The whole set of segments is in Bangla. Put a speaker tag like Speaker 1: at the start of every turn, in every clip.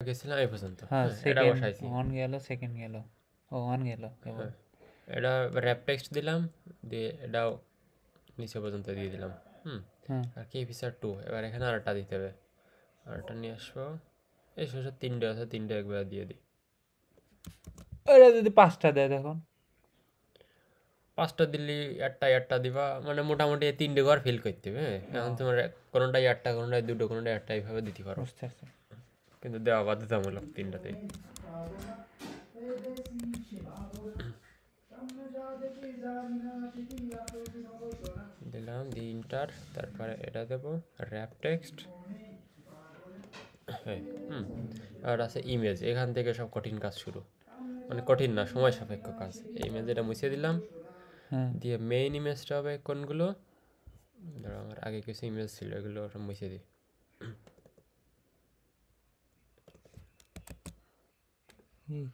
Speaker 1: গেছিলাম এই পর্যন্ত,
Speaker 2: হ্যাঁ
Speaker 1: হ্যাঁ এটা
Speaker 2: সেকেন্ড
Speaker 1: বসাইছি।
Speaker 2: ওয়ান গেল, সেকেন্ড গেল, ও ওয়ান গেল কেবল।
Speaker 1: হ্যাঁ এটা র্যাপ টেক্সট দিলাম, দিয়ে এটাও নিচে পর্যন্ত দিয়ে দিলাম।
Speaker 2: হ্যাঁ
Speaker 1: আর কি ফিচার 2, এবার এখানে আরেকটা দিতে হবে, আরেকটা নিয়ে আসবো। এই শেষে 3টে আছে, 3টে একবার দিয়ে দিই।
Speaker 2: এটা যদি 5টা দেয় তখন?
Speaker 1: 5টা দিল্লি একটা দিবা, মানে মোটামুটি 3টে ঘর ফিল করতে হবে। এখন তোমার কোনোটাই একটা, কোনোটাই দুটো, কোনোটাই একটা, এইভাবে দিতে পারো,
Speaker 2: বুঝতে পারছি।
Speaker 1: কিন্তু দেওয়া বাধ্যতামূলক 3টাতেই। দিলাম দি ইন্টার, তারপরে এটা দেবো র্যাপ টেক্সট। হ্যাঁ আর আছে ইমেজ, এখান থেকে সব কঠিন কাজ শুরু, মানে কঠিন না, সময় সাপেক্ষ কাজ। এই ইমেজ এটা মুছে দিলাম,
Speaker 2: হ্যাঁ
Speaker 1: দিয়ে মেইন ইমেজটা হবে কোনগুলো, ধরো আমার আগে কিছু ইমেজ ছিল, এগুলো সব মুছে দিই।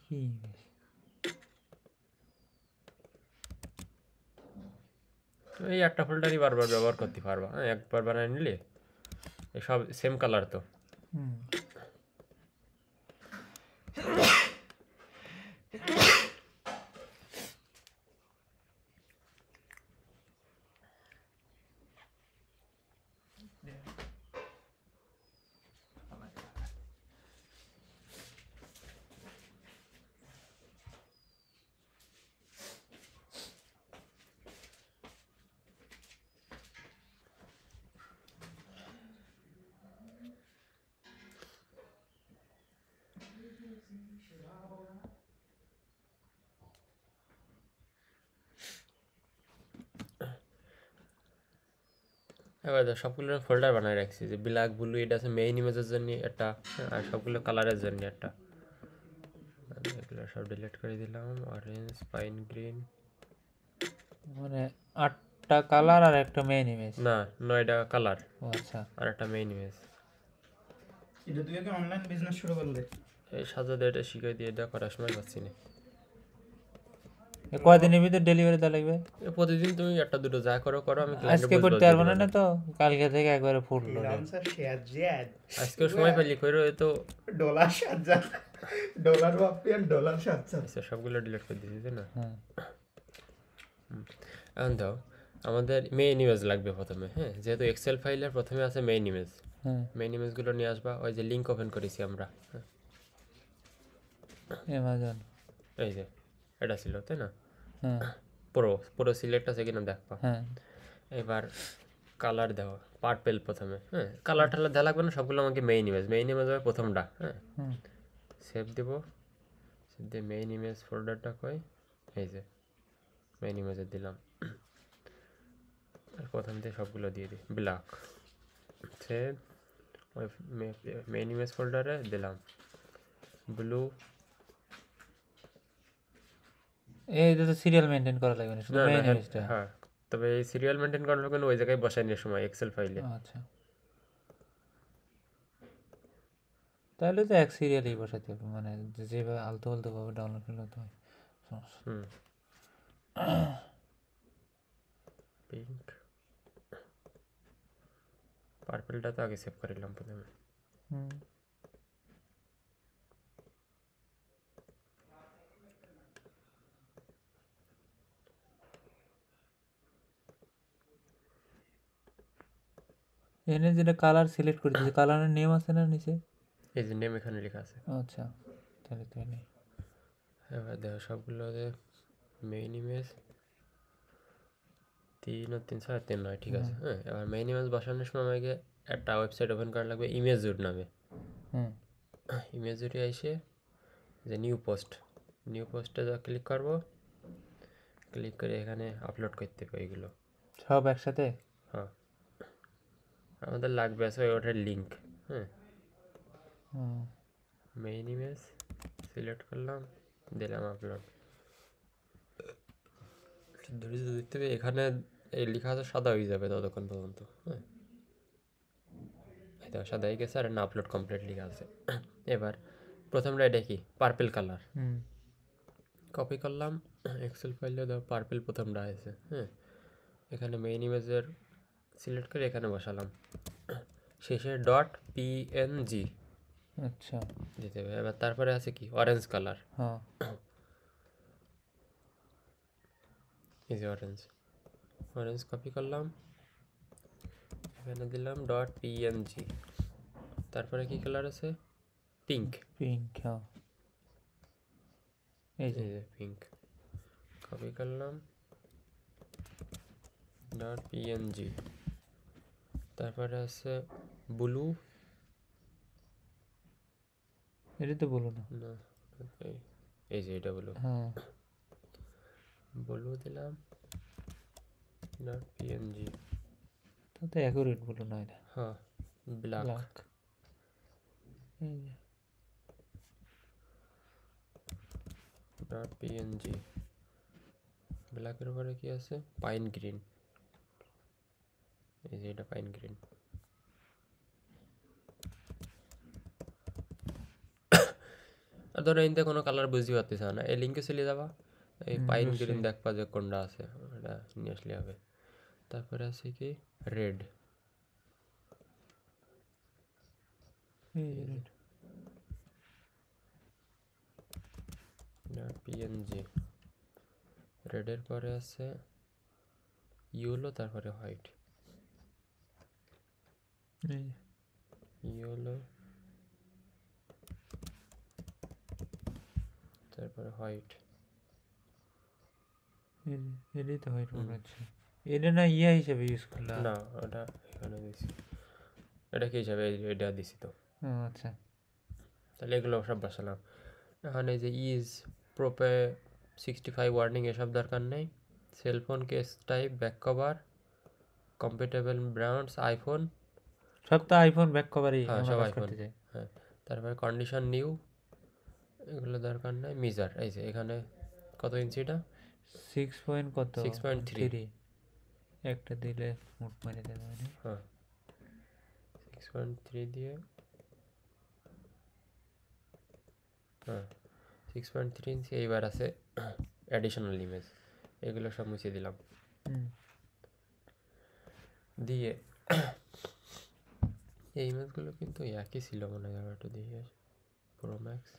Speaker 2: কি
Speaker 1: এই একটা ফোল্ডারই বারবার ব্যবহার করতে পারবা, হ্যাঁ একবার বানিয়ে নিলে সব সেম কালার তো। এবার সবগুলো ফোল্ডার বানায় রাখছি, যে ব্ল্যাক ব্লু এটা আছে মেইন ইমেজের জন্য একটা, আর সবগুলো কালারের জন্য একটা। এগুলো সব ডিলিট করে দিলাম, অরেঞ্জ, পাইন গ্রিন।
Speaker 2: মানে 8টা কালার আর একটা মেইন ইমেজ?
Speaker 1: না, 9টা কালার
Speaker 2: ও আচ্ছা।
Speaker 1: আর একটা মেইন ইমেজ।
Speaker 3: এটা তুই আগে অনলাইন বিজনেস শুরু করলে?
Speaker 1: এই সাজাতে এটা শিখাই দিয়ে, এটা করার সময় পাচ্ছি না।
Speaker 2: কয়দিনের ভিতর ডেলিভারি দেওয়া লাগবে?
Speaker 1: প্রতিদিন তুমি একটা দুটো যা করো করো, আমি
Speaker 2: আজকে করতে পারবো না তো, কালকে থেকে একবারে ফুল লোড।
Speaker 1: আজকেও সময় পেলি কইরো, এ তো
Speaker 3: ডলার 7,000, ডলার বাপি আর ডলার 7,000।
Speaker 1: আচ্ছা সবগুলো ডিলিট করে দিয়েছি, তাই না?
Speaker 2: হ্যাঁ
Speaker 1: এখন দাও, আমাদের মেইন ইমেজ লাগবে প্রথমে, হ্যাঁ যেহেতু এক্সেল ফাইলের প্রথমে আছে মেইন ইমেজ।
Speaker 2: হ্যাঁ
Speaker 1: মেইন ইমেজগুলো নিয়ে আসবা, ওই যে লিঙ্ক ওপেন করেছি আমরা,
Speaker 2: অ্যামাজন।
Speaker 1: এই যে এটা ছিল, তাই না?
Speaker 2: হ্যাঁ
Speaker 1: পুরো পুরো সিলেক্ট আছে কিনা দেখবা।
Speaker 2: হ্যাঁ
Speaker 1: এবার কালার দেওয়া, পার্পেল প্রথমে, হ্যাঁ কালার টালার দেওয়া লাগবে না, সবগুলো আমাকে মেইন ইমেজ হবে প্রথমটা, হ্যাঁ।
Speaker 2: হুম
Speaker 1: সেভ দেবো, সেভ দিয়ে মেইন ইমেজ ফোল্ডারটা কই, এই যে মেইন ইমেজে দিলাম, আর প্রথম দিয়ে সবগুলো দিয়ে দিই ব্ল্যাক। সেভ, ওই মেইন ইমেজ ফোল্ডারে দিলাম ব্লু।
Speaker 2: এইটা তো সিরিয়াল মেনটেন করা লাগবে না, শুধু
Speaker 1: না না,
Speaker 2: মেইন
Speaker 1: হ্যাঁ
Speaker 2: ইমেজটা?
Speaker 1: হ্যাঁ, তবে এই সিরিয়াল মেনটেন করার জন্য ওই জায়গায় বসাই নিয়ে সময় এক্সেল ফাইলে।
Speaker 2: আচ্ছা, তাহলে তো এক সিরিয়ালই বসাতে হবে, মানে যেভাবে আলতো আলতো ভাবে ডাউনলোড করলে তো হয় সমস্যা।
Speaker 1: পিঙ্ক, পার্পলটা তো আগে সেভ করে নিলাম প্রথমে।
Speaker 2: হুম এখানে যেটা কালার সিলেক্ট করে দিয়েছে, কালারের নেম আছে না নিচে?
Speaker 1: এই যে নেম এখানে লেখা আছে।
Speaker 2: আচ্ছা, তাহলে তো নেই।
Speaker 1: এবার দেখো সবগুলোতে মেইন ইমেজ 3 আর 3 6 3 9, ঠিক আছে। হ্যাঁ এবার মেইন ইমেজ বসানোর সময় আমাকে একটা ওয়েবসাইট ওপেন করা লাগবে ইমেজ জুট নামে।
Speaker 2: হুম
Speaker 1: ইমেজ জুটে এসে যে নিউ পোস্টে যা ক্লিক করবো, ক্লিক করে এখানে আপলোড করতে হবে এগুলো
Speaker 2: সব একসাথে?
Speaker 1: হ্যাঁ। আমাদের লাগবে আছে ওটার লিঙ্ক, হ্যাঁ। মেইন ইমেজ সিলেক্ট করলাম, দিলাম আপলোড। ধরে দেখতে হবে এখানে এই লেখা আছে সাদা হয়ে যাবে ততক্ষণ পর্যন্ত, হ্যাঁ। এটা সাদা হয়ে গেছে আর না আপলোড কমপ্লিট লেখা আছে। এবার প্রথমটা এটা কি পার্পল কালার, কপি করলাম এক্সেল ফাইলে, দাও পার্পল প্রথমটা আছে, হ্যাঁ। এখানে মেইন ইমেজের সিলেক্ট করে এখানে বসালাম, শেষে ডট পিএনজি,
Speaker 2: আচ্ছা
Speaker 1: দিতে হবে। এবার তারপরে আছে কি অরেঞ্জ কালার,
Speaker 2: হ্যাঁ
Speaker 1: এই যে অরেঞ্জ, অরেঞ্জ কপি করলাম, এখানে দিলাম ডট পিএনজি। তারপরে কি কালার আছে পিঙ্ক,
Speaker 2: পিঙ্ক হ্যাঁ এই যে
Speaker 1: এই যে পিঙ্ক কপি করলাম ডট পিএনজি। তারপরে আছে ব্লু,
Speaker 2: এটা তো বলো না
Speaker 1: না এই যে এটা ব্লু,
Speaker 2: হ্যাঁ
Speaker 1: ব্লু দিলাম ডট পিএনজি।
Speaker 2: তাতে অ্যাকুরেট বলো না এটা
Speaker 1: হ্যাঁ ব্ল্যাক,
Speaker 2: ব্ল্যাক এই যে
Speaker 1: ডট পিএনজি। ব্ল্যাকের উপরে কি আছে পাইন গ্রিন, এই যে এটা পাইন গ্রিন। আর ধরো এতে কোনো কালার বুঝতে পারতেছ না, এই লিঙ্কে চলে যাবা, এই পাইন গ্রিন দেখবা যে কোনটা আছে ওটা নিয়ে আসলে হবে। তারপরে আছে কি রেড,
Speaker 2: এই যে red।
Speaker 1: Dot PNG. রেডের পরে আছে ইয়েলো, তারপরে হোয়াইট,
Speaker 2: এই যে
Speaker 1: ইয়েলো তারপরে হোয়াইট।
Speaker 2: এই যে এটাই তো হোয়াইট মনে হচ্ছে। এটা না ইয়া হিসেবে ইউজ করলাম
Speaker 1: না ওটা এখানে দিছি, এটা কি হিসাবে এটা দিছি তো।
Speaker 2: ও আচ্ছা
Speaker 1: তাহলে এগুলো সব বসালাম। এখন এই যে ইজ প্রোপে 65 ওয়ার্নিং এসব দরকার নেই। Cellphone case type back cover compatible brands iPhone,
Speaker 2: সব তো আইফোন ব্যাক কভারই
Speaker 1: হ্যাঁ
Speaker 2: আমরা
Speaker 1: সব
Speaker 2: কাজ
Speaker 1: আইফোন,
Speaker 2: করতে চাই।
Speaker 1: হ্যাঁ। তারপরে কন্ডিশন নিউ, এগুলো দরকার নেই। মিজার এই যে এখানে কত ইঞ্চিটা
Speaker 2: 6 পয়েন্ট কত
Speaker 1: 6.3,
Speaker 2: 3 একটা দিলে মুট মেরে দেবে মানে
Speaker 1: হ্যাঁ 6.3 দিয়ে, হ্যাঁ 6.3 ইঞ্চি। এইবার আছে অ্যাডিশনাল ইমেজ, এগুলো সব মুছে দিলাম দিয়ে এই ইমেজগুলো কিন্তু একই ছিল মনে হয়, একটু দিয়ে প্রো ম্যাক্স,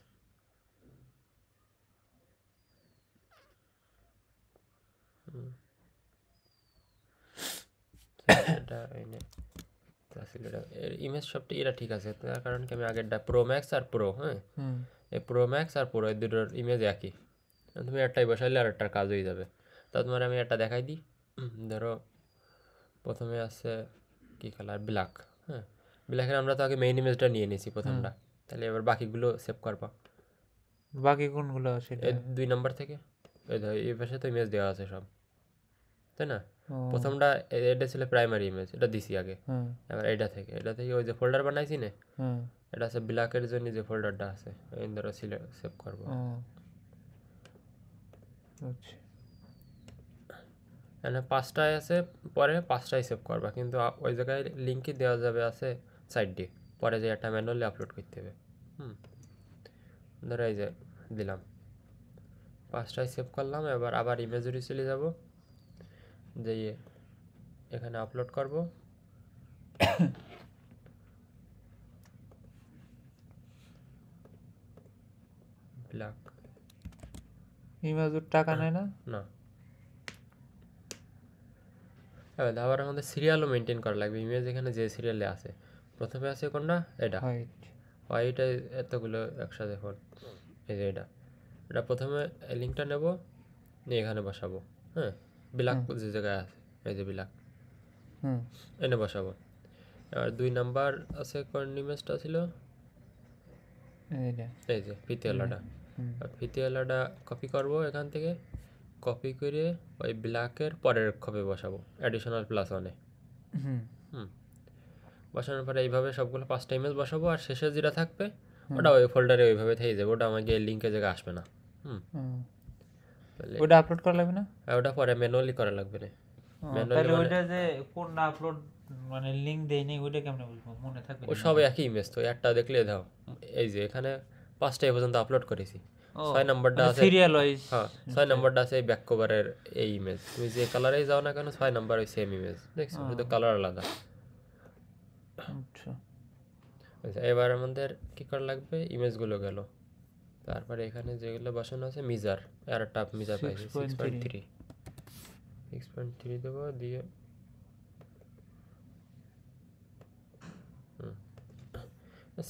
Speaker 1: এটা এনে ইমেজ সবটা এরা ঠিক আছে, তার কারণ কি আমি আগেরটা প্রো ম্যাক্স আর প্রো, হ্যাঁ এই প্রো ম্যাক্স আর প্রো এই দুটোর ইমেজ একই, তুমি একটাই বসাইলে আর একটার কাজ হয়ে যাবে। তা তোমার আমি একটা দেখাই দিই। ধরো প্রথমে আছে কি কালার ব্ল্যাক, হ্যাঁ ব্ল্যাকের আমরা তো আগে মেইন ইমেজটা নিয়ে নিয়েছি প্রথমটা, তাহলে এবার বাকিগুলো সেভ করবা।
Speaker 2: বাকি কোনগুলো সেটা
Speaker 1: এই 2 নম্বর থেকে এই ধর এই পাশে তো ইমেজ দেওয়া আছে সব, তাই না? প্রথমটা এটা ছিল প্রাইমারি ইমেজ, এটা দিছি আগে। এবার এটা থেকে ওই যে ফোল্ডার বানাইছি না, এটা আছে ব্ল্যাকের জন্য যে ফোল্ডারটা আছে এই ধরো সেভ করবো।
Speaker 2: আচ্ছা
Speaker 1: এখানে 5টায় আছে, পরে 5টায় সেভ করবা, কিন্তু ওই জায়গায় লিঙ্কই দেওয়া যাবে আছে সাইড দিয়ে, পরে যে একটা ম্যানুয়ালি আপলোড করতে হবে। ধরো এই যে দিলাম 5টায় সেভ করলাম। এবার আবার ইমেজরি চলে যাব, যে এখানে আপলোড করব। ব্ল্যাক
Speaker 2: ইমেজের টাকা নেয় না
Speaker 1: না, এবার আবার আমাদের সিরিয়ালও মেনটেন করা লাগবে। ইমেজ এখানে যে সিরিয়ালে আছে, প্রথমে আছে কোনটা এটা
Speaker 2: হোয়াইট
Speaker 1: হোয়াইট, এতগুলো একসাথে ফোন, এই যে এটা প্রথমে লিঙ্কটা নেব, নিয়ে এখানে বসাবো, হ্যাঁ ব্ল্যাক যে জায়গায় আছে এই যে ব্ল্যাক এনে বসাবো। এবার 2 নাম্বার আছে কোন ইমেজটা ছিল এই যে ফিতেওয়ালাটা, ফিতেওয়ালাটা কপি করব এখান থেকে, কপি করে ওই ব্ল্যাকের পরের খপে বসাবো অ্যাডিশনাল প্লাস ওয়ানে। বসানোর পরে এইভাবে সবগুলো 5টা ইমেজ বসাবো, আর শেষে যেটা থাকবে ওটা ওই ফোল্ডারে ওইভাবে থেকে যাবে, ওটা আমাকে লিঙ্কের জায়গায় আসবে না।
Speaker 2: ওটা আপলোড করা লাগবে না,
Speaker 1: ওটা পরে ম্যানুয়ালি করা লাগবে না।
Speaker 2: তাহলে ওইটা যে কোনটা আপলোড মানে লিংক দেইনি ওইটা কেমনে বুঝবো, মনে থাকবে
Speaker 1: ও সব একই ইমেজ তো, একটা দেখলে দাও। এই যে এখানে 5টা পর্যন্ত আপলোড করেছি, 6 নাম্বারটা আছে
Speaker 2: সিরিয়াল ওয়াইজ,
Speaker 1: হ্যাঁ 6 নাম্বারটা আছে এই ব্যাক কভারের এই ইমেজ, তুমি যে কালারেই যাও না কেন 6 নাম্বার ওই সেম ইমেজ, দেখছো শুধু কালার আলাদা।
Speaker 2: আচ্ছা
Speaker 1: আচ্ছা, এবার আমাদের কী করা লাগবে, ইমেজগুলো গেল, তারপরে এখানে যেগুলো বসানো আছে মিজার, আর একটা মিজার পাইছি 6.3 6.3 দেবো, দিয়ে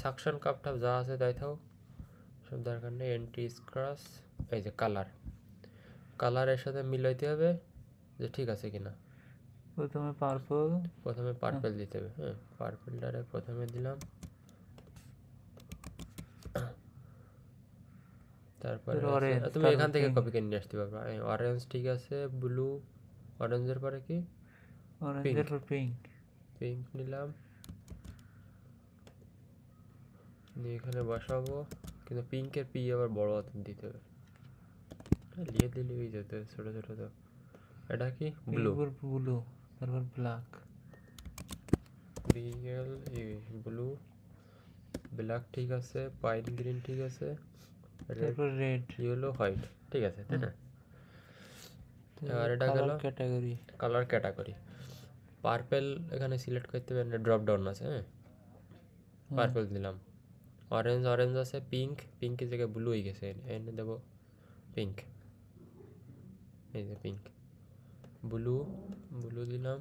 Speaker 1: সাকশন কাপটা যা আছে তাই থাও, সব দরকার নেই। এন্টি স্ক্রাচ, এই যে কালারের সাথে মিলাইতে হবে যে ঠিক আছে কিনা।
Speaker 2: প্রথমে পার্পল,
Speaker 1: প্রথমে পার্পল দিতে হবে, হ্যাঁ পার্পলটারে প্রথমে দিলাম, তারপরে তুমি এখান থেকে কপি করে নিয়ে আসতে পারবে। অরেঞ্জ ঠিক আছে, ব্লু, অরেঞ্জের পরে কি
Speaker 2: অরেঞ্জের পর পিঙ্ক,
Speaker 1: পিঙ্ক নিলাম, নিয়ে এখানে বসাবো, কিন্তু পিঙ্কের পি আবার বড় হাতের দিতে হবে, লিয়ে দিলেই যেত ছোটো ছোটো। তো এটা কি ব্লু,
Speaker 2: ব্লু, তারপর ব্ল্যাক,
Speaker 1: বিএল ব্লু, ব্ল্যাক ঠিক আছে, পাইন গ্রিন ঠিক আছে,
Speaker 2: তারপর রেড,
Speaker 1: ইয়েলো, হোয়াইট ঠিক আছে, তাই না? আর এটা গেল
Speaker 2: ক্যাটাগরি,
Speaker 1: কালার ক্যাটাগরি। পার্পল এখানে সিলেক্ট করতে হবে, ড্রপ ডাউন আছে, হ্যাঁ পার্পল দিলাম। অরেঞ্জ আছে, পিঙ্কের জায়গায় ব্লু হয়ে গেছে, এনে দেবো পিঙ্ক, এই যে পিঙ্ক, ব্লু দিলাম,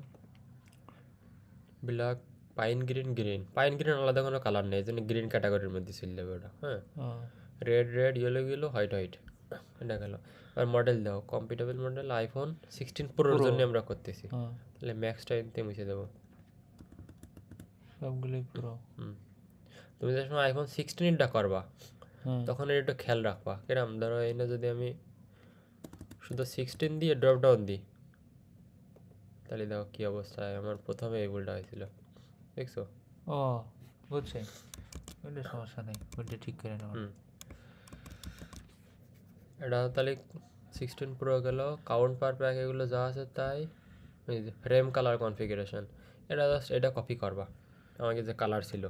Speaker 1: ব্ল্যাক, পাইন গ্রিন আলাদা কোনো কালার নেই, এই জন্য গ্রিন ক্যাটাগরির মধ্যে ছিল দেবে ওটা, হ্যাঁ। রেড, ইয়েলো, হোয়াইট, এটা গেল। আর মডেল দাও, কম্পিটেবল মডেল আইফোন 16 প্রোর জন্য আমরা করতেছি, তাহলে ম্যাক্সটা এনতে মুছে দেবো,
Speaker 2: সবগুলোই প্রো।
Speaker 1: তুমি যে সময় আইফোন 16টা করবা তখন এটা একটু খেয়াল রাখবা, কিরম ধরো এনে যদি আমি শুধু 16 দিয়ে ড্রপ ডাউন দিই, তাহলে দেখো কী অবস্থায় আমার প্রথমে এই ভুলটা হয়েছিল, দেখছো?
Speaker 2: ও বুঝছি, ওইটা সমস্যা নেই, ওইটা ঠিক করে নেব।
Speaker 1: এটা তাহলে 16 প্রো গেল, কাউন্ট পার প্যাক এগুলো যা আছে তাই। এই যে ফ্রেম কালার কনফিগারেশন, এটা জাস্ট এটা কপি করবা, আমাকে যে কালার ছিল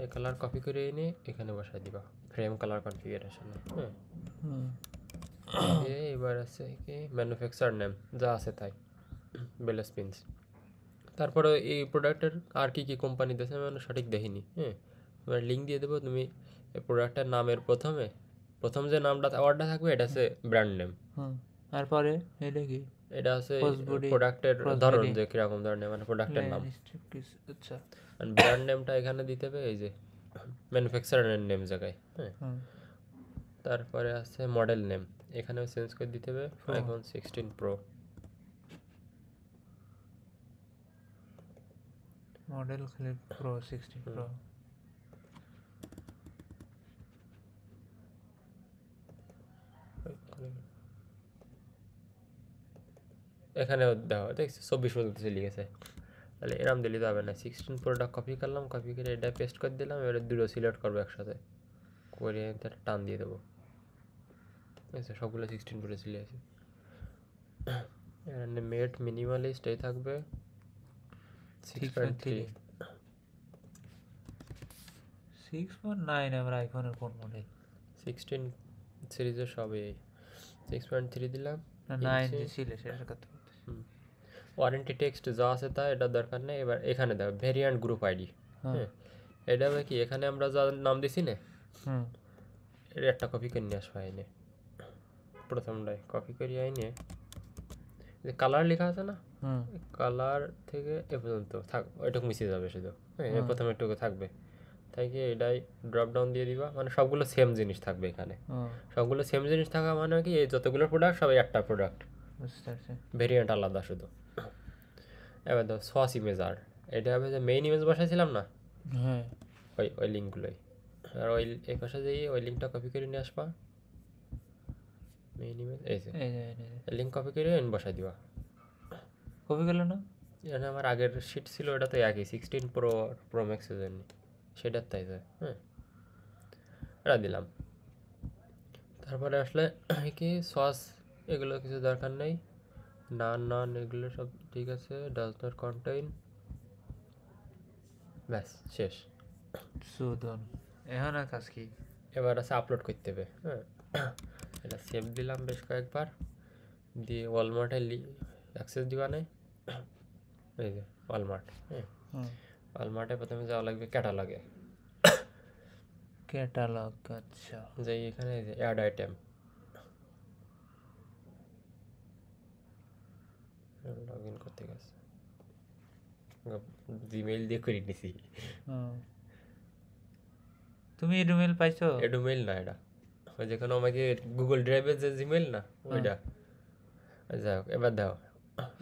Speaker 1: এই কালার কপি করে এনে এখানে বসাই দিবা ফ্রেম কালার কনফিগারেশন, হ্যাঁ। এবার আছে কি ম্যানুফ্যাকচার নেম যা আছে তাই, বেলেস পিন্স। তারপরে এই প্রোডাক্টের আর কি কি কোম্পানি দিয়েছে আমি সঠিক দেখিনি, হ্যাঁ তোমার লিঙ্ক দিয়ে দেবো, তুমি এই প্রোডাক্টের নামের প্রথম যে নামটা ওয়ার্ডটা থাকবে এটা আছে ব্র্যান্ড নেম,
Speaker 2: তারপরে এটা কি,
Speaker 1: এটা আছে প্রোডাক্টের ধরন, যে কিরকম ধরনের মানে প্রোডাক্টের নাম।
Speaker 2: আচ্ছা,
Speaker 1: আর ব্র্যান্ড নেমটা এখানে দিতে হবে, এই যে ম্যানুফ্যাকচারারের নেম জায়গায়, হ্যাঁ। তারপরে আছে মডেল নেম, এখানেও চেঞ্জ করে দিতে হবে আইফোন 16 প্রো,
Speaker 2: মডেল খালি প্রো 16 প্রো।
Speaker 1: এখানেও দেখো দেখছি 24 পর্যন্ত চলে গেছে, তাহলে এরম দিলে তো হবে না। 16 প্রোটা কপি করলাম, কপি করে এটা পেস্ট করে দিলাম, এবারে দুটো সিলেক্ট করবো একসাথে করে তার টান দিয়ে দেবো, আচ্ছা সবগুলো 16 প্রো চলে আসে। মেট মিনিমালিস্ট এই থাকবে 6.3
Speaker 2: 6.9 আমার আইফোনের কোন মডেল?
Speaker 1: 16 সিরিজের সবই 6.3 দিলাম,
Speaker 2: না 9 যে ছিল সেটার কথা বলতেছি।
Speaker 1: ওয়ারেন্টি টেক্সট যা আছে তা এটা দরকার নেই। এবার এখানে দাও ভেরিয়েন্ট গ্রুপ আইডি, হ্যাঁ এটা হবে কি এখানে আমরা যা নাম দিছি না এর একটা কপি করে নিয়ে আসবো, আইনে প্রথমটাই কপি করে আইনে যে কালার লেখা আছে না, কালার থেকে এ পর্যন্ত থাক, ওইটুকু মিশে যাবে শুধু, হ্যাঁ প্রথমে একটু থাকবে, তাই কি এটাই ড্রপ ডাউন দিয়ে দিবা, মানে সবগুলো সেম জিনিস থাকবে এখানে। সবগুলো সেম জিনিস থাকা মানে কি এই যতগুলো প্রোডাক্ট সবাই একটা প্রোডাক্ট, ভেরিয়েন্ট আলাদা শুধু। এবার দাও সস ইমেজ, আর এটা হবে যে মেইন ইমেজ বসাইছিলাম না,
Speaker 2: হ্যাঁ
Speaker 1: ওই লিঙ্কগুলোই, আর ওই এই পাশে যেয়ে ওই লিঙ্কটা কপি করে নিয়ে আসবা, মেইন ইমেজ এই যে লিঙ্ক কপি করে এনে বসাই দিবা।
Speaker 2: কপি গেল না,
Speaker 1: এখানে আমার আগের শিট ছিল ওটা তো একই 16 প্রো ম্যাক্সের জন্য সেটার তাই যায়, হ্যাঁ এটা দিলাম। তারপরে আসলে কি সস এগুলো কিছু দরকার নেই, নান এগুলো সব ঠিক আছে, ডাজ নট কন্টেইন, ব্যাস শেষ।
Speaker 2: সুদন এখন আর কাজ কি,
Speaker 1: এবার আছে আপলোড করতে হবে, হ্যাঁ এটা সেভ দিলাম বেশ কয়েকবার, দিয়ে ওয়ালমার্টে অ্যাক্সেস দিবা নেই, এই যে ওয়ালমার্ট, হ্যাঁ ওয়ালমার্টে প্রথমে যাওয়া লাগবে ক্যাটালগে,
Speaker 2: ক্যাটালগ, আচ্ছা।
Speaker 1: যে এখানে অ্যাড আইটেম লগ ইন করতে গেছে, জিমেইল দিয়ে করে নিছি।
Speaker 2: হুম। তুমি ইমেল পাইছো?
Speaker 1: এডুমেইল না এটা, ওই যেখানে আমাকে গুগল ড্রাইভের যে জিমেইল না ওইটা। যাই হোক, এবার দাও,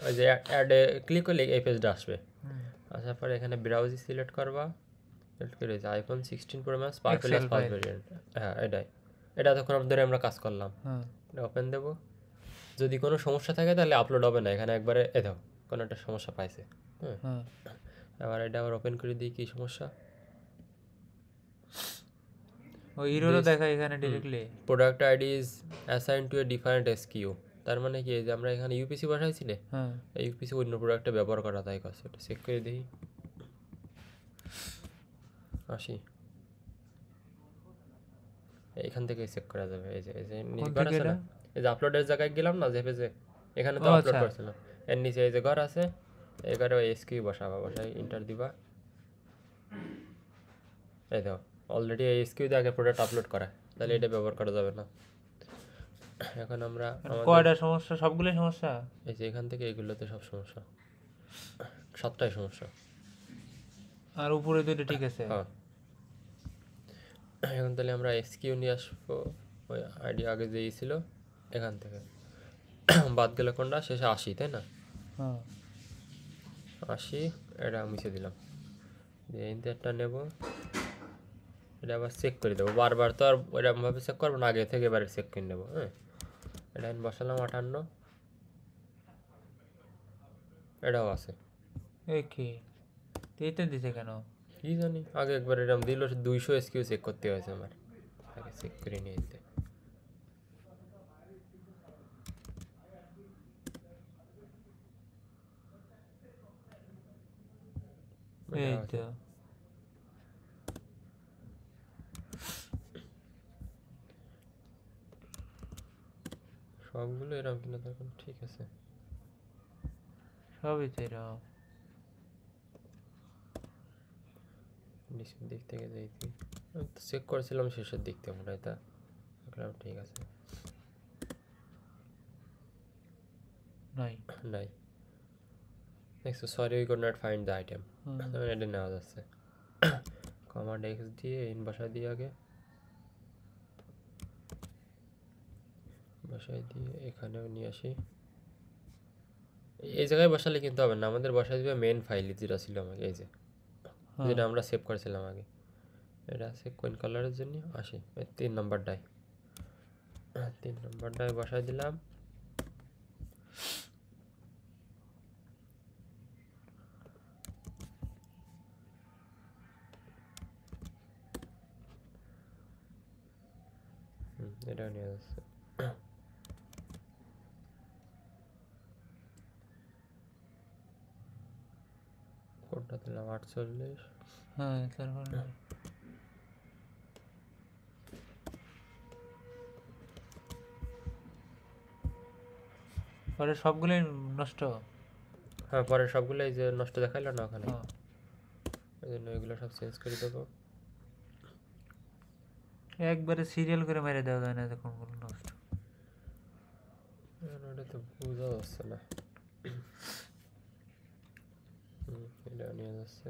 Speaker 1: ওই যে অ্যাডে ক্লিক করলে এই পেজটা আসবে। আসার পরে এখানে ব্রাউজি সিলেক্ট করবা, সিলেক্ট করে যে iPhone 16 pro max purple
Speaker 2: Excel
Speaker 1: first
Speaker 2: file।
Speaker 1: Variant. হ্যাঁ এটাই, এটা তখন ধরে আমরা কাজ করলাম। এটা ওপেন দেবো, যদি কোনো সমস্যা থাকে তাহলে আপলোড হবে না, এখানে একবারে এ দাও কোনো একটা সমস্যা পাইছে। হ্যাঁ, এবার এটা আবার ওপেন করে দিই, কী সমস্যা।
Speaker 2: ওই হিরোরও দেখা এখানে directly.
Speaker 1: Product ID is assign to a different SQ, তার মানে কি যে আমরা এখানে ইউপিসি বসাইছি না, এই ইউপিসি অন্য প্রোডাক্টে ব্যবহার করা তাই কাজ। এটা চেক করে দিই, আসি এইখান থেকে চেক করা যাবে। এই যে নিচে ঘর আছে না, এই যে আপলোডের জায়গায় গেলাম না যে পেজে, এখানে তো আপলোড করছিলাম, এর নিচে এই যে ঘর আছে, এই ঘরে ওই এসকিউ বসাবা, বসাই ইন্টার দিবা। এই দাও অলরেডি এই এসকিউ দিয়ে আগে প্রোডাক্ট আপলোড করা, তাহলে এটা ব্যবহার করা যাবে না। এখন আমরা
Speaker 2: কয়টা সমস্যা? সবগুলোই সমস্যা?
Speaker 1: এই যে এখান থেকে এইগুলোতে সব সমস্যা, 7টাই সমস্যা।
Speaker 2: আর উপরে দুটো ঠিক আছে।
Speaker 1: হ্যাঁ, এখন তাহলে আমরা এসকিউ নিয়ে আসবো, ওই আইডি আগে যেই ছিল এখান থেকে বাদ গেলে কোনটা শেষে 80, তাই না? 80, এটা মুছে দিলাম, দিয়ে ইন্টারটা নেব, এটা আবার চেক করে দেবো। বারবার তো আর ওইরকমভাবে চেক করবো না, আগে থেকে এবারে চেক করে নেবো। হ্যাঁ, এটা আমি বসালাম 58, এটাও আছে।
Speaker 2: এই কি এইটা দিছে কেন
Speaker 1: কি জানি, আগে একবার এরকম দিল, 200 এসকিউ চেক করতে হয়েছে আমার, আগে চেক করে নিয়ে যেতে।
Speaker 2: এই তো
Speaker 1: সবগুলো এরকম কিনা তখন ঠিক আছে,
Speaker 2: সবই তো এরকম।
Speaker 1: নিচের দিক থেকে যাইতে চেক করেছিলাম শেষের দিক থেকে, মনে হয় তা দেখলাম ঠিক আছে। নাই দেখছো, sorry we could not find the item, এটা নেওয়া যাচ্ছে। কমান্ড এক্স দিয়ে ইন বসাই দিয়ে আগে বসাই দিয়ে এখানেও নিয়ে আসি, এই জায়গায় বসালে কিন্তু হবে না, আমাদের বসাই দিবে মেন ফাইল যেটা ছিল আমাকে, এই যে যেটা আমরা সেভ করেছিলাম আগে। এটা আছে কোন কালারের জন্য, আসি 3 নম্বরটায়, 3 নম্বরটায় বসাই দিলাম। এটাও নিয়ে যাচ্ছে। কোনটা দিলাম 48,
Speaker 2: তারপরে পরে সবগুলোই নষ্ট।
Speaker 1: হ্যাঁ, পরে সবগুলো এই যে নষ্ট দেখাইলো না ওখানে, এই জন্য এগুলো সব চেঞ্জ করে দেবো।
Speaker 2: একবারে সিরিয়াল করে মেরে দেওয়া যায় না যে কোনগুলো নষ্ট।
Speaker 1: এটা তো বোঝা যাচ্ছে না। এটা নিয়ে যাচ্ছে,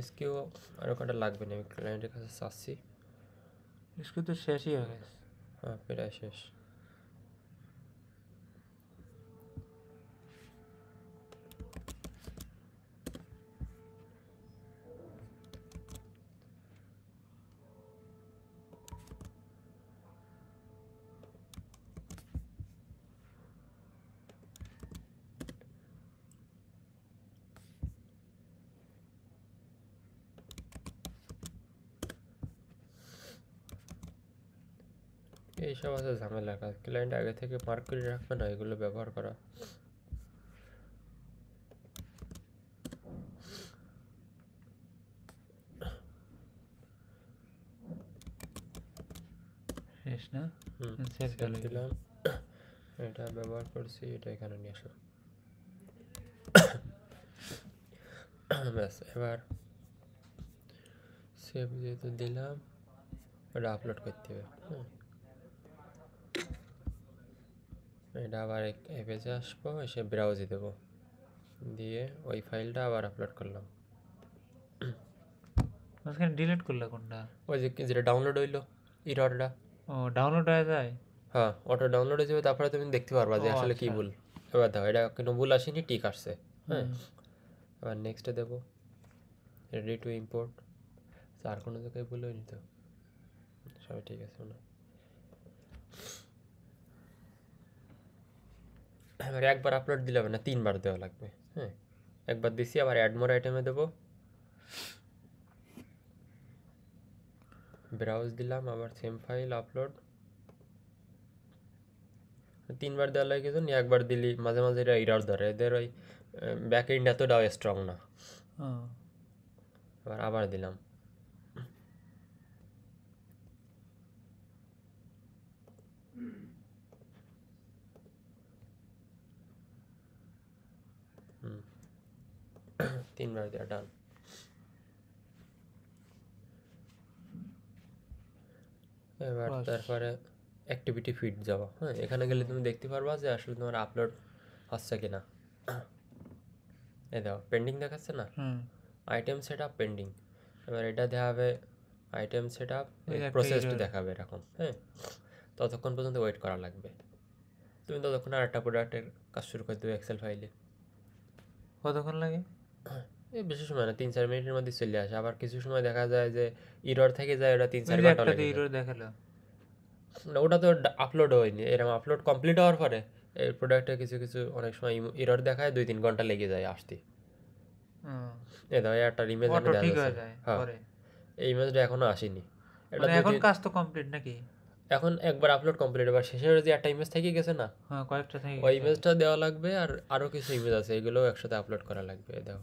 Speaker 1: এসকিউ আরও কটা লাগবে না, আমি ক্লায়েন্টের কাছে চাচ্ছি।
Speaker 2: इसको तो শেষই হয়ে গেছে।
Speaker 1: হ্যাঁ, প্রায় শেষ। এইসব আছে ঝামেলা কাজ, ক্লায়েন্ট আগে থেকে মার্ক করে রাখবে না, এগুলো ব্যবহার করা।
Speaker 2: শেষ না?
Speaker 1: হুম,
Speaker 2: সেভ
Speaker 1: save দিলাম, এটা ব্যবহার করছি, এটা এখানে নিয়ে আসলাম। ব্যাস, এবার সেভ যেহেতু দিলাম, এটা আপলোড করতে হবে। এটা আবার এই পেজে আসবো, এসে ব্রাউজে দেবো, দিয়ে ওই ফাইলটা আবার আপলোড করলাম।
Speaker 2: মাঝখানে ডিলিট করলে কোনটা?
Speaker 1: ওই যে যেটা ডাউনলোড হইলো ইররটা,
Speaker 2: ও ডাউনলোড হয়ে যায়।
Speaker 1: হ্যাঁ অটো ডাউনলোড হয়ে যাবে, তারপরে তুমি দেখতে পারবা যে
Speaker 2: ও,
Speaker 1: আসলে কি
Speaker 2: আচ্ছা।
Speaker 1: ভুল। এবার দাও, এটা কোনো ভুল আসেনি, ঠিক আসছে। হ্যাঁ,
Speaker 2: হুম।
Speaker 1: এবার নেক্সটে দেবো, রেডি টু ইম্পোর্ট। আর কোনো জায়গায় ভুল হয়নি তো, সবাই ঠিক আছে না? এবার একবার আপলোড দিলে হবে না, 3বার দেওয়া লাগবে। হ্যাঁ, একবার দিছি, আবার অ্যাড মোর আইটেমে দেবো, ব্রাউজ দিলাম, আবার সেম ফাইল আপলোড। 3বার দেওয়া লাগে জন্য, একবার দিলি মাঝে মাঝে এটা এরর ধরে, এদের ওই ব্যাক এন্ড এতটাও স্ট্রং না।
Speaker 2: ও,
Speaker 1: এবার আবার দিলাম, হুম, 3বার দেওয়া ডান। এবার
Speaker 2: বাস।
Speaker 1: তারপরে অ্যাক্টিভিটি ফিড যাওয়া। হ্যাঁ, এখানে গেলে তুমি দেখতে পারবা যে আসলে তোমার আপলোড হচ্ছে কিনা। এই দাও পেন্ডিং দেখাচ্ছে না,
Speaker 2: হুম।
Speaker 1: Item set up pending. এবার এটা দেখাবে আইটেম সেট আপ
Speaker 2: ওই একটা
Speaker 1: প্রসেসড
Speaker 2: error।
Speaker 1: দেখাবে এরকম। হ্যাঁ, ততক্ষণ পর্যন্ত ওয়েট করা লাগবে। তুমি ততক্ষণ আর একটা প্রোডাক্টের কাজ শুরু করে দেবে এক্সেল ফাইলে।
Speaker 2: কতক্ষণ লাগে?
Speaker 1: এই বেশি সময় না, 3-4 মিনিটের মধ্যে চলে আসে। আবার কিছু সময় দেখা যায় যে ইরর থেকে যায়, ওটা 3-4
Speaker 2: ওই যে
Speaker 1: ঘন্টা
Speaker 2: একটাতে
Speaker 1: লেগে যায়।
Speaker 2: error দেখালো।
Speaker 1: না, ওটা তো আপলোড হয়নি, এরকম আপলোড কমপ্লিট হওয়ার পরে এই প্রোডাক্টে কিছু কিছু অনেক সময় ইরর দেখায়, 2-3 ঘন্টা লেগে যায় আসতে। এই দাও, একটা ইমেজ
Speaker 2: অটো
Speaker 1: দেখা
Speaker 2: ঠিক
Speaker 1: যাচ্ছে।
Speaker 2: হয়ে যায়
Speaker 1: হ্যাঁ,
Speaker 2: পরে।
Speaker 1: এই ইমেজটা এখনো আসেনি। এটা
Speaker 2: মানে এখন কাজ তো কমপ্লিট নাকি?
Speaker 1: এখন একবার আপলোড কমপ্লিট, এবার শেষের যে একটা ইমেজ থেকে গেছে না,
Speaker 2: হ্যাঁ, কয়েকটা থেকে
Speaker 1: ওই
Speaker 2: গেছে।
Speaker 1: ইমেজটা দেওয়া লাগবে। আর আরো কিছু ইমেজ আছে, এগুলোও একসাথে আপলোড করা লাগবে। এই দাও,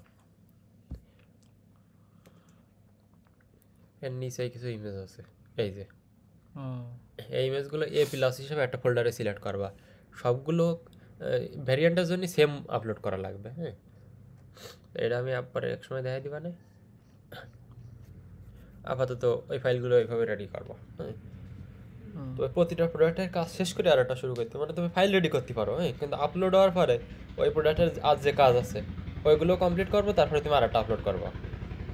Speaker 1: এর নিচে কিছু ইমেজ আছে, এই যে
Speaker 2: হুম।
Speaker 1: এই ইমেজগুলো এ প্লাস হিসেবে একটা ফোল্ডারে সিলেক্ট করবা। সবগুলো ভ্যারিয়েন্টের জন্য সেম আপলোড করা লাগবে। হ্যাঁ, এটা আমি পরে এক সময় দেখাই দিবা না। আপাতত ওই ফাইলগুলো ওইভাবে রেডি করবো। হ্যাঁ, তবে প্রতিটা প্রোডাক্টের কাজ শেষ করে আর একটা শুরু করতে, মানে তুমি ফাইল রেডি করতে পারো। হ্যাঁ, কিন্তু আপলোড হওয়ার পরে ওই প্রোডাক্টের আজ যে কাজ আছে ওইগুলো কমপ্লিট করবো, তারপরে তুমি আর একটা আপলোড করবো।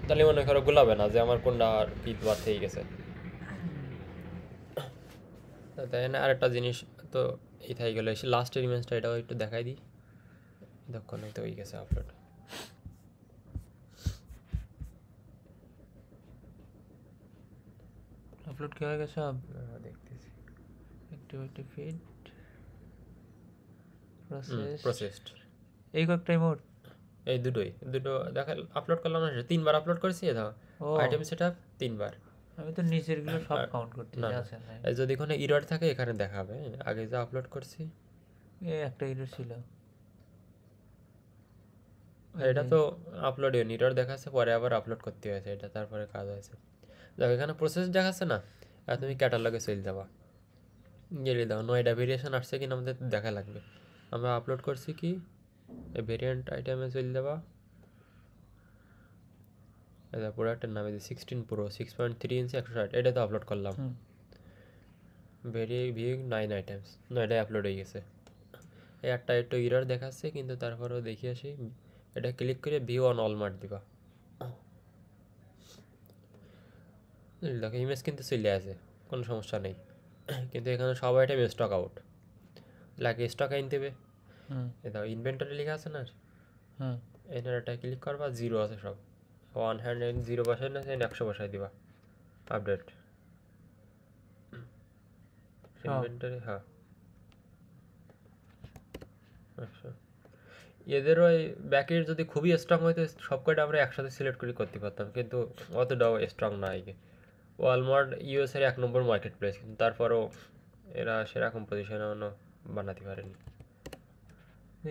Speaker 1: তাহলে মনে করো গুলাবে না যে আমার কোনটা আর কি বাদ থেকে গেছে। তাই না? আরেকটা জিনিস তো এই থাই গেলো, এসে লাস্টের ইমেজটা এটাও একটু দেখাই দিই। তখন তো হয়ে গেছে আপলোড।
Speaker 2: আপলোড কি হয়ে গেছে সব?
Speaker 1: দেখতেছি,
Speaker 2: অ্যাক্টিভিটি ফিড, প্রসেস,
Speaker 1: প্রসেসড,
Speaker 2: এই কয়েকটাই মোট।
Speaker 1: এই দুটো দেখা আপলোড করলাম না, 3বার আপলোড করেছি। দাও
Speaker 2: ও,
Speaker 1: আইটেম সেট আপ 3বার।
Speaker 2: আমি তো নিচের গুলো সব
Speaker 1: আর-
Speaker 2: কাউন্ট করতে
Speaker 1: না, না,
Speaker 2: আছে না।
Speaker 1: এই যদি কোনো ইরর থাকে এখানে দেখাবে। আগে যা আপলোড করছি
Speaker 2: এই একটা error ছিল।
Speaker 1: এটা তো আপলোড হয়নি, ইরর দেখাচ্ছে, পরে আবার আপলোড করতে হয়েছে এটা, তারপরে কাজ হয়েছে। দেখো এখানে প্রসেস দেখাচ্ছে না, আর তুমি ক্যাটালগে চলে যাবা, গেলে দাও 9টা ভেরিয়েশন আসছে কিনা আমাদের দেখা লাগবে। আমরা আপলোড করছি কি, এই ভেরিয়েন্ট আইটেমে চলে যাবা। এটা প্রোডাক্টের নামে 16 প্রো 6.3 ইঞ্চি 160, এটা তো আপলোড করলাম। ভেরি ভিউ 9 আইটেমস, 9টাই আপলোড হয়ে গেছে। এই একটা একটু ইরর দেখাচ্ছে, কিন্তু তারপরেও দেখি আসি। এটা ক্লিক করে ভিউ অন অল মার্ক দিবা। দেখো ইমেজ কিন্তু চলে আসে, কোনো সমস্যা নেই। কিন্তু এখানে সব আইটেম স্টক আউট, লাগে স্টক আনতে হবে। এটা ইনভেন্টরি লেখা আছে না, এটা ক্লিক করবা, 0 আছে সব। 100 বসাই না, 100 বসাই দিবা। আপডেট ইনভেন্টরি, হ্যাঁ। আচ্ছা, এদের ওই ব্যাকের যদি খুবই স্ট্রং হইতো সব কয়টা আমরা একসাথে সিলেক্ট করে করতে পারতাম, কিন্তু অতটাও স্ট্রং না। আগে ওয়ালমার্ট ইউএস এর 1 নম্বর মার্কেট প্লেস, কিন্তু তারপরও এরা সেরকম পজিশনে বানাতে পারেনি।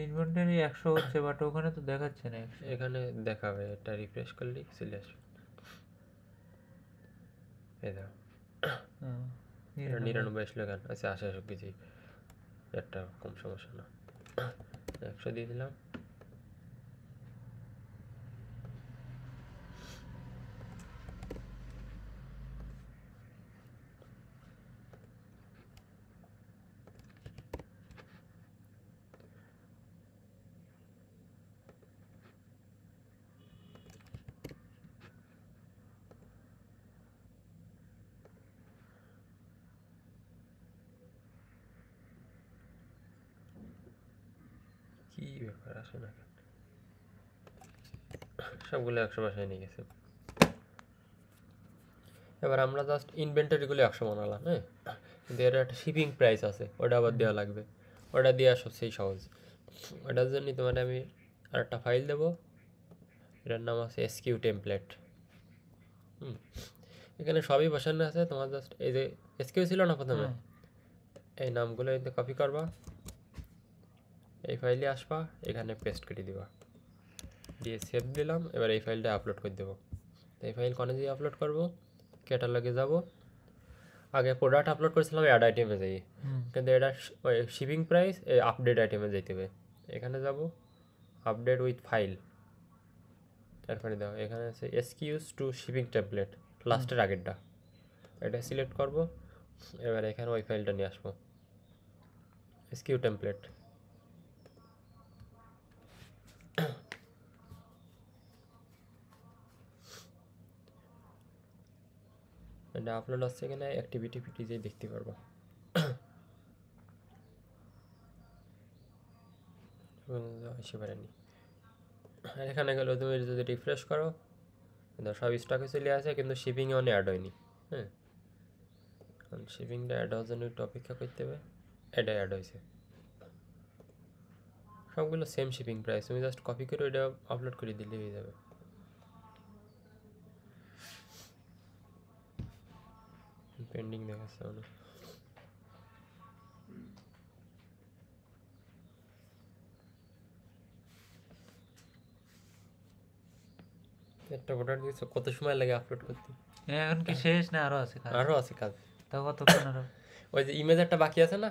Speaker 2: ইনভেন্টরি 100 হচ্ছে, বাট ওখানে তো দেখাচ্ছে না 100।
Speaker 1: এখানে দেখাবে, এটা রিফ্রেশ করলেই চলে আসবে। এই দেখো, এটা 99 আসলো কেন? আচ্ছা 80 সব কিছু একটা কম সমস্যা না। 100 দিয়ে দিলাম। কি ব্যাপার, আসে না কেন? সবগুলো 100 বাসায় নিয়ে গেছে। এবার আমরা জাস্ট ইনভেন্টরিগুলো 100 বানালাম, হ্যাঁ, কিন্তু এর একটা শিপিং প্রাইস আছে, ওটা আবার দেওয়া লাগবে। ওটা দেওয়া সবচেয়ে সহজ। ওটার জন্য তোমার আমি আরেকটা ফাইল দেবো, এটার নাম আছে এসকিউ টেমপ্লেট। এখানে সবই বসানো আছে, তোমার জাস্ট এই যে এসকিউ ছিল না প্রথমে, এই নামগুলো এতে কপি করবা, এই ফাইলে আসবা, এখানে পেস্ট করে দিবা, দিয়ে সেভ দিলাম। এবার এই ফাইলটা আপলোড করে দেবো। এই ফাইল কোনে দিয়ে আপলোড করবো? ক্যাটালগে যাব, আগে প্রোডাক্ট আপলোড করেছিলাম অ্যাড আইটেমে যাই, কিন্তু এটা ওই শিপিং প্রাইস আপডেট আইটেমে যাইতে হবে। এখানে যাব, আপডেট উইথ ফাইল, তারপরে দাও এখানে আছে এসকিউজ টু শিপিং টেমপ্লেট, লাস্টের আগেরটা, এটা সিলেক্ট করব। এবার এখানে ওই ফাইলটা নিয়ে আসবো, এসকিউ টেমপ্লেট। এটা আপলোড আসছে কিনা অ্যাক্টিভিটি যেয়ে দেখতে পারবো। আসতে পারেনি। আর এখানে গেলে তুমি যদি রিফ্রেশ করো, সব স্টকে চলে আসে, কিন্তু শিপিংয়ে অনেক অ্যাড হয়নি। হ্যাঁ, কারণ শিপিংটা অ্যাড হওয়ার জন্য একটু অপেক্ষা করতে হবে। এটা অ্যাড হয়েছে, সবগুলো সেম শিপিং প্রাইস, তুমি জাস্ট কপি করে এটা আপলোড করে দিলেই হয়ে যাবে। পেন্ডিং দেখাচ্ছে অনেক। একটা প্রোডাক্ট দিয়েছো, কত সময় লাগে আপলোড করতে?
Speaker 2: এখন কি শেষ না আরো আছে কাজ?
Speaker 1: আরও আছে কাজ।
Speaker 2: তা কতক্ষণ আরো?
Speaker 1: ওই যে ইমেজ একটা বাকি আছে না,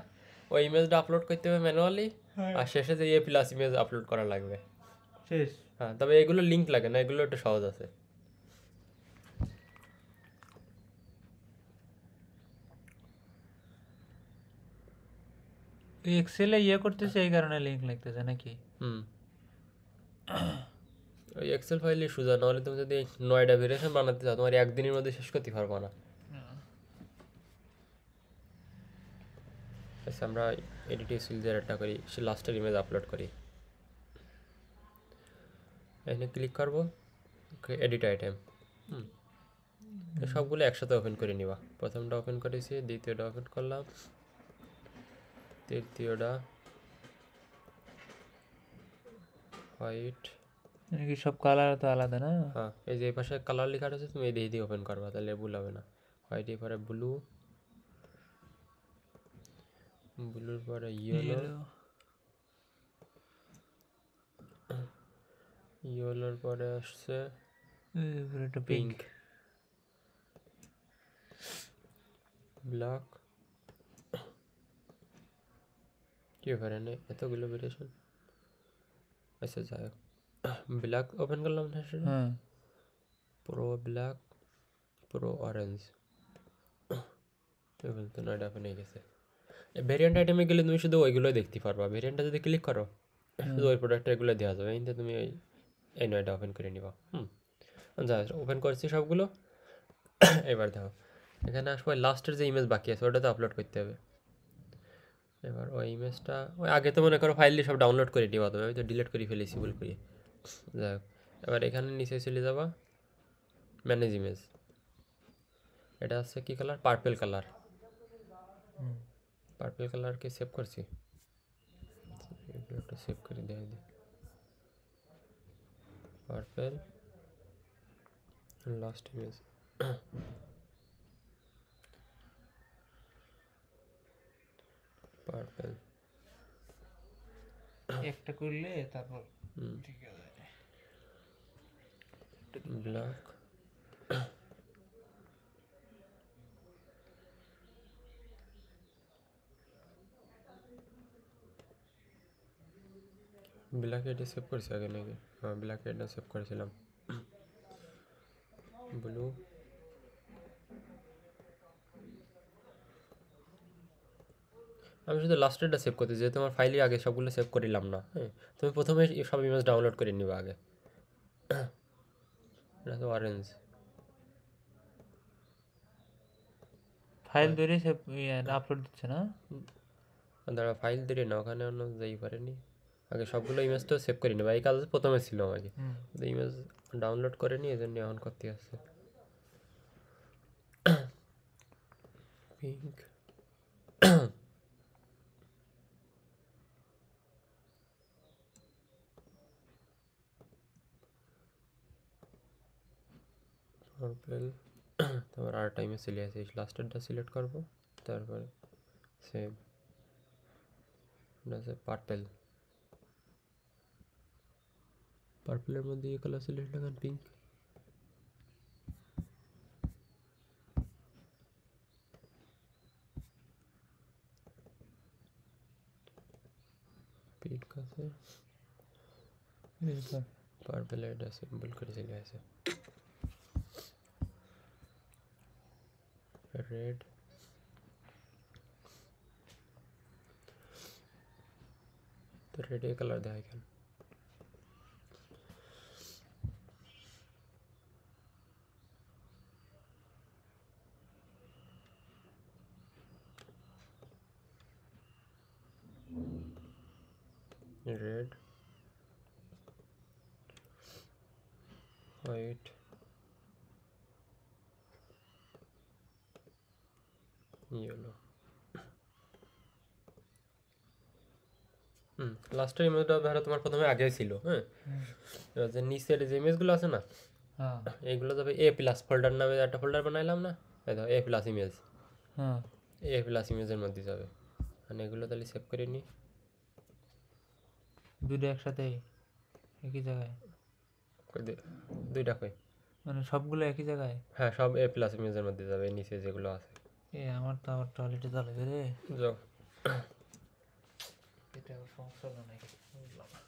Speaker 1: ওই ইমেজটা আপলোড করতে হবে ম্যানুয়ালি, আর শেষে যে প্লাস ইমেজ আপলোড করা লাগবে।
Speaker 2: শেষ?
Speaker 1: হ্যাঁ, তবে এগুলো লিঙ্ক লাগে না, এগুলো একটু সহজ আছে।
Speaker 2: এক্সেলে করতেছে এই কারণে লিংক লাগতেছে নাকি?
Speaker 1: ওই এক্সেল ফাইলে সোজা, নাহলে তুমি যদি 9টা ভেরিয়েশন বানাতে চাও, তোমার একদিনের মধ্যে শেষ করতে পারবো না। আচ্ছা, আমরা এডিটিং সিলজের একটা করি, সে লাস্টের ইমেজ আপলোড করি। এখানে ক্লিক করবো, এডিট আইটেম। সবগুলো একসাথে ওপেন করে নিবা। প্রথমটা ওপেন করেছি, দ্বিতীয়টা ওপেন করলাম, তৃতীয়টা হোয়াইট।
Speaker 2: নাকি সব কালার তো আলাদা না?
Speaker 1: হ্যাঁ, এই যে এই পাশে কালার লেখা আছে, তুমি এই দিয়ে ওপেন করবা, তাহলে ভুল হবে না। হোয়াইট এর পরে ব্লু, ব্লুর পরে ইয়েলো, ইয়েলোর পরে আসছে পিঙ্ক, ব্ল্যাক। কি ব্যাপারে এতগুলো ভেরিয়েশন? আচ্ছা যাই হোক, ব্ল্যাক ওপেন করলাম না, সেটা প্রো ব্ল্যাক, প্রো অরেঞ্জ, তো নয়টা ওপেন হয়ে গেছে। ভেরিয়েন্ট আইটেমে গেলে তুমি শুধু ওইগুলোই দেখতে পারবা। ভেরিয়েন্টটা যদি ক্লিক করো, শুধু ওই প্রোডাক্টটা এগুলো দেওয়া যাবে, কিন্তু তুমি এই নয়টা ওপেন করে নিবা। যা ওপেন করছি সবগুলো। এবার দেখো, এখানে আসবো, লাস্টের যে ইমেজ বাকি আছে ওটা তো আপলোড করতে হবে। এবার ওই ইমেজটা, ওই আগে তো মনে করো ফাইল দিয়ে সব ডাউনলোড করে নিবা, তবে আমি তো ডিলিট করে ফেলেছি ভুল করে। যাই হোক, এবার এখানে নিচে চলে যাবা, ম্যানেজ ইমেজ। এটা আছে কি কালার? Purple colour. পার্পেল কালারকে সেভ করছি, একটা সেভ করে দেওয়া দিই। Purple last image. পার্পল
Speaker 2: একটা করলে তারপর
Speaker 1: হুম
Speaker 2: ঠিক আছে।
Speaker 1: ব্ল্যাক ব্ল্যাক এটা সেভ করেছি আগে নাকি? হ্যাঁ ব্ল্যাক এটা সেভ করেছিলাম। ব্লু আমি শুধু লাস্টেরটা সেভ করতে, যেহেতু আমার ফাইলে আগে সবগুলো সেভ করিলাম না। হ্যাঁ, তুমি প্রথমে সব ইমেজ ডাউনলোড করে নিবা আগে। এটা তো অরেঞ্জ।
Speaker 2: ফাইল ধরে সে আপলোড দিচ্ছে না?
Speaker 1: দাঁড়া, ফাইল দিলে না, ওখানে অন্য যাই পারেনি। আগে সবগুলো ইমেজ তো সেভ করে নেবা, এই কাজ প্রথমে ছিল আমাকে। ইমেজ ডাউনলোড করে নিয়ে এই জন্য অন করতে আসছে। পিঙ্ক পার্পল তারপর আর টাইমে চলে আসে, লাস্টেরটা সিলেক্ট করবো, তারপরে সেভ। এটা আছে পার্পল। পার্পলের মধ্যে এই কালার সিলেক্ট লাগান, পিঙ্ক। পিঙ্ক আছে, পার্পল এটা সিম্বল করে চলে আসে। রেড তো রেড এই কালার দেয় কেন? Red white yellow. লাস্টের ইমেজটা ধরো তোমার প্রথমে আগেই ছিল। হ্যাঁ, এবার যে নিচের যে ইমেজগুলো আছে না,
Speaker 2: হ্যাঁ
Speaker 1: এইগুলো যাবে এ প্লাস ফোল্ডার নামে একটা ফোল্ডার বানাইলাম না, এই দেখো এ প্লাস ইমেজ,
Speaker 2: হ্যাঁ
Speaker 1: এ প্লাস ইমেজের মধ্যে যাবে। মানে এগুলো তাহলে সেভ করে নিই।
Speaker 2: দুটো একসাথে একই জায়গায়,
Speaker 1: দুইটা কই?
Speaker 2: মানে সবগুলো একই জায়গায়।
Speaker 1: হ্যাঁ, সব এ প্লাস ইমেজের মধ্যে যাবে, নিচে যেগুলো আছে।
Speaker 2: আমার তো আবার টয়লেটে চলে রে,
Speaker 1: যাও।
Speaker 2: এটা আবার সমস্যা হলো নাকি বুঝলাম না।